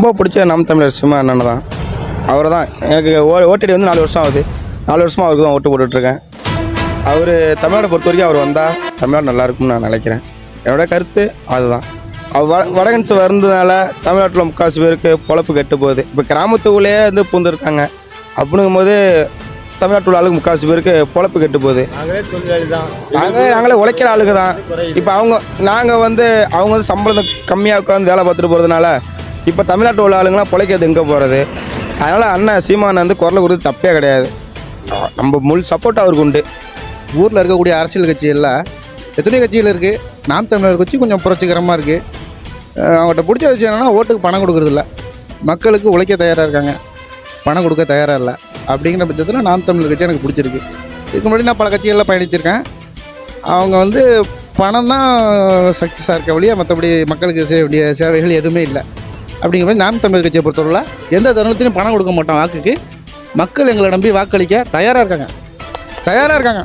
ரொம்ப பிடிச்ச நாம் தமிழர் சீமான் அண்ணன் தான். அவர் தான் எனக்கு ஓட்டடி வந்து 4 வருஷம் ஆகுது. 4 வருஷமாக அவருக்கு தான் ஓட்டு போட்டுட்ருக்கேன். அவர் தமிழ்நாடை பொறுத்த வரைக்கும் அவர் வந்தால் தமிழ்நாடு நல்லாயிருக்கும்னு நான் நினைக்கிறேன். என்னோடய கருத்து அதுதான். வடகன்ஸ் வந்ததுனால தமிழ்நாட்டில் முக்கால்வாசி பேருக்கு பொழப்பு கெட்டு போகுது. இப்போ கிராமத்துக்குள்ளேயே வந்து பூந்துருக்காங்க அப்படிங்கும் போது தமிழ்நாட்டில் உள்ள ஆளுக்கு முக்கால்வாசி பேருக்கு பொழப்பு கெட்டு போகுது. நாங்களே உழைக்கிற ஆளுங்க தான். இப்போ நாங்கள் வந்து அவங்க வந்து சம்பளம் கம்மியாக உட்காந்து வேலை பார்த்துட்டு போகிறதுனால இப்போ தமிழ்நாட்டில் உள்ள ஆளுங்களாம் பிழைக்கிறது எங்கே போகிறது? அதனால் அண்ணன் சீமான் வந்து குரலை கொடுத்து தப்பே கிடையாது. நம்ம முழு சப்போர்ட் அவருக்கு உண்டு. ஊரில் இருக்கக்கூடிய அரசியல் கட்சிகளில் எத்தனையோ கட்சிகள் இருக்குது. நாம் தமிழர் கட்சி கொஞ்சம் புரட்சிகரமாக இருக்குது. அவங்கள்ட்ட பிடிச்ச விஷயம் என்னென்னா ஓட்டுக்கு பணம் கொடுக்குறதில்ல, மக்களுக்கு உழைக்க தயாராக இருக்காங்க, பணம் கொடுக்க தயாராக இல்லை. அப்படிங்கிற பட்சத்தில் நாம் தமிழர் கட்சி எனக்கு பிடிச்சிருக்கு. இதுக்கு முன்னாடி நான் பல கட்சிகளில் பயணித்திருக்கேன். அவங்க வந்து பணம் தான் சக்ஸஸாக இருக்க வழியாக மற்றபடி மக்களுக்கு செய்ய வேண்டிய சேவைகள் எதுவுமே இல்லை. அப்படிங்கிற மாதிரி நாம் தமிழர் கட்சியை பொறுத்தவரை எந்த தருணத்திலையும் பணம் கொடுக்க மாட்டோம் வாக்குக்கு. மக்கள் எங்களை நம்பி வாக்களிக்க தயாராக இருக்காங்க.